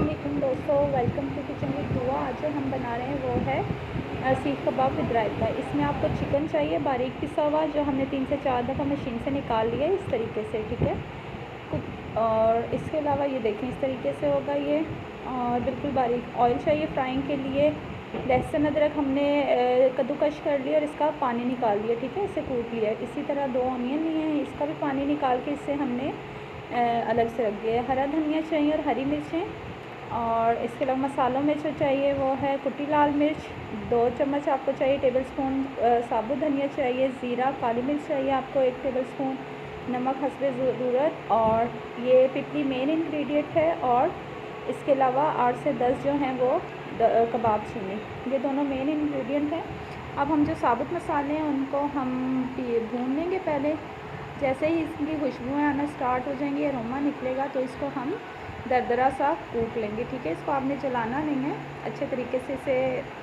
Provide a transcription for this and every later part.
अस्सलामुअलैकुम दोस्तों, welcome to kitchen with दुआ। आज जो हम बना रहे हैं वो है सीख कबाब विद रायता। इसमें आपको चिकन चाहिए बारीक पिसा हुआ, जो हमने 3 से 4 दफ़ा मशीन से निकाल लिया है इस तरीके से, ठीक है। और इसके अलावा ये देखें इस तरीके से होगा ये, और बिल्कुल बारीक। ऑयल चाहिए फ्राइंग के लिए। लहसुन अदरक हमने कद्दूकश कर लिया और इसका पानी निकाल लिया, ठीक है, इसे कूट लिया। इसी तरह 2 ऑनियन लिए हैं, इसका भी पानी निकाल के इसे हमने अलग से रख दिया है। हरा धनिया चाहिए और हरी मिर्चें। और इसके अलावा मसालों में जो चाहिए वो है कुटी लाल मिर्च 2 चम्मच आपको चाहिए, टेबल स्पून साबुत धनिया चाहिए, ज़ीरा काली मिर्च चाहिए आपको 1 टेबल स्पून, नमक हस्बे ज़रूरत। और ये पिपली मेन इंग्रेडिएंट है। और इसके अलावा 8 से 10 जो हैं वो कबाब चीनी, ये दोनों मेन इंग्रेडिएंट हैं। अब हम जो साबुत मसाले हैं उनको हम भून लेंगे पहले। जैसे ही इसकी खुशबुएँ आना स्टार्ट हो जाएंगी, अरोमा निकलेगा, तो इसको हम दरदरा सा कूट लेंगे, ठीक है। इसको आपने जलाना नहीं है, अच्छे तरीके से इसे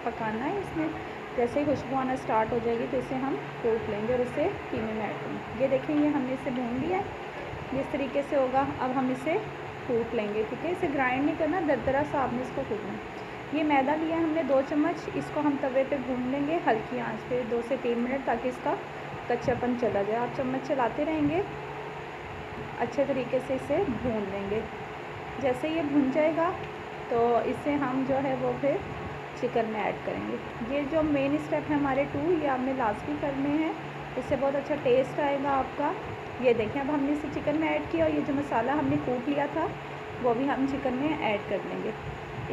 पकाना है। इसमें जैसे ही खुशबू आना स्टार्ट हो जाएगी तो इसे हम कूट लेंगे और इसे कीमे में ऐड करेंगे। ये देखें, ये हमने इसे भून लिया है, इस तरीके से होगा। अब हम इसे कूट लेंगे, ठीक है। इसे ग्राइंड नहीं करना, दरदरा सा आपने इसको कूटना है। ये मैदा लिया है हमने 2 चम्मच, इसको हम तवे पे भून लेंगे हल्की आंच पे 2 से 3 मिनट, ताकि इसका कच्चापन चला जाए। आप चम्मच चलाते रहेंगे, अच्छे तरीके से इसे भून लेंगे। जैसे ये भून जाएगा तो इसे हम जो है वो फिर चिकन में ऐड करेंगे। ये जो मेन स्टेप है हमारे 2, ये आपने लाजमी करने हैं, इससे बहुत अच्छा टेस्ट आएगा आपका। ये देखें, अब हमने इसे चिकन में ऐड किया और ये जो मसाला हमने कूट लिया था वो भी हम चिकन में ऐड कर देंगे।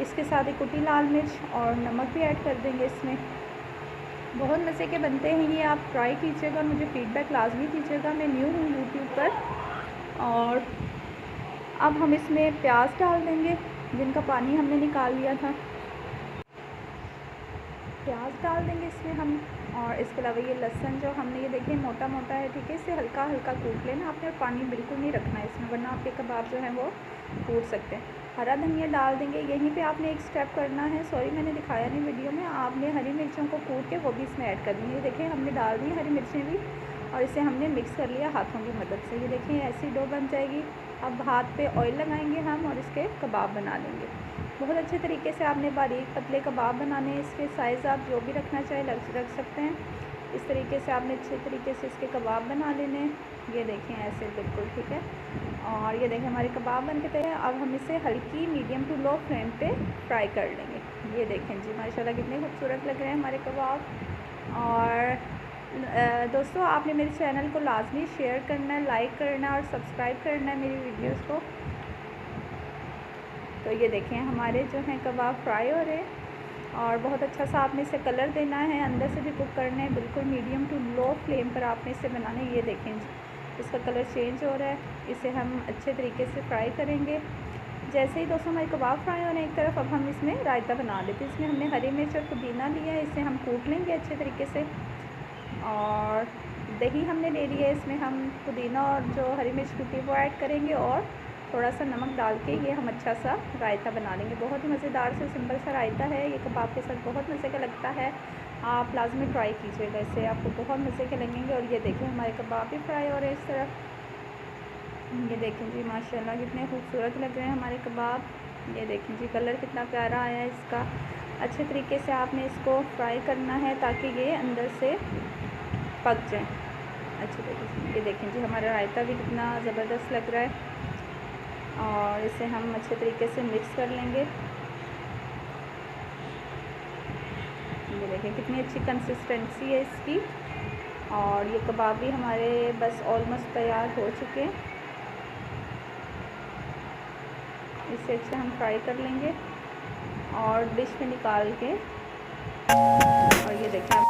इसके साथ एक कुटी लाल मिर्च और नमक भी ऐड कर देंगे इसमें। बहुत मज़े के बनते हैं ये, आप ट्राई कीजिएगा, मुझे फ़ीडबैक लाजमी कीजिएगा। मैं न्यू हूँ यूट्यूब पर। और अब हम इसमें प्याज डाल देंगे जिनका पानी हमने निकाल लिया था, प्याज डाल देंगे इसमें हम। और इसके अलावा ये लहसुन जो हमने, ये देखिए मोटा मोटा है, ठीक है, इसे हल्का हल्का कूट लेना आपने, और पानी बिल्कुल नहीं रखना है इसमें, वरना आपके कबाब जो हैं वो टूट सकते हैं। हरा धनिया डाल देंगे। यहीं पे आपने एक स्टेप करना है, सॉरी मैंने दिखाया नहीं वीडियो में, आपने हरी मिर्चों को कूट के वो भी इसमें ऐड कर देंगे। देखिए हमने डाल दी हरी मिर्चें भी, और इसे हमने मिक्स कर लिया हाथों की मदद से। ये देखिए ऐसी डो बन जाएगी। अब हाथ पे ऑयल लगाएंगे हम और इसके कबाब बना लेंगे। बहुत अच्छे तरीके से आपने बारीक पतले कबाब बनाने हैं। इसके साइज़ आप जो भी रखना चाहे रख सकते हैं। इस तरीके से आपने अच्छे तरीके से इसके कबाब बना लेने हैं। ये देखें ऐसे बिल्कुल, ठीक है। और ये देखें हमारे कबाब बन के तैयार। अब हम इसे हल्की मीडियम टू लो फ्लेम पे फ्राई कर लेंगे। ये देखें जी, माशाल्लाह कितने खूबसूरत लग रहे हैं हमारे कबाब। और दोस्तों, आपने मेरे चैनल को लाजमी शेयर करना है, लाइक करना है और सब्सक्राइब करना है मेरी वीडियोस को। तो ये देखें हमारे जो हैं कबाब फ्राई हो रहे हैं, और बहुत अच्छा सा आपने इसे कलर देना है, अंदर से भी कुक करना है, बिल्कुल मीडियम टू लो फ्लेम पर आपने इसे बनाना है। ये देखें इसका कलर चेंज हो रहा है, इसे हम अच्छे तरीके से फ्राई करेंगे। जैसे ही दोस्तों हमारे कबाब फ्राई होने एक तरफ, अब हम इसमें रायता बना लेते हैं। इसमें हमने हरी मिर्च और पुदीना लिया है, इसे हम कूट लेंगे अच्छे तरीके से। और दही हमने ले ली है, इसमें हम पुदीना और जो हरी मिर्च कुटी वो ऐड करेंगे, और थोड़ा सा नमक डाल के ये हम अच्छा सा रायता बना लेंगे। बहुत ही मज़ेदार से सिंपल सा रायता है, ये कबाब के साथ बहुत मज़े का लगता है। आप लाजमी ट्राई कीजिएगा, इससे आपको बहुत मज़े के लगेंगे। और ये देखें हमारे कबाब भी फ्राई हो रहे हैं इस तरफ। ये देखें जी, माशाल्लाह कितने खूबसूरत लग रहे हैं हमारे कबाब। ये देखें जी, कलर कितना प्यारा आया है इसका। अच्छे तरीके से आपने इसको फ्राई करना है ताकि ये अंदर से पक जाए अच्छे तरीके से। ये देखें जी, हमारा रायता भी कितना ज़बरदस्त लग रहा है। और इसे हम अच्छे तरीके से मिक्स कर लेंगे। ये देखें कितनी अच्छी कंसिस्टेंसी है इसकी। और ये कबाब भी हमारे बस ऑलमोस्ट तैयार हो चुके हैं। इसे अच्छे हम फ्राई कर लेंगे और डिश में निकाल के। और ये देखें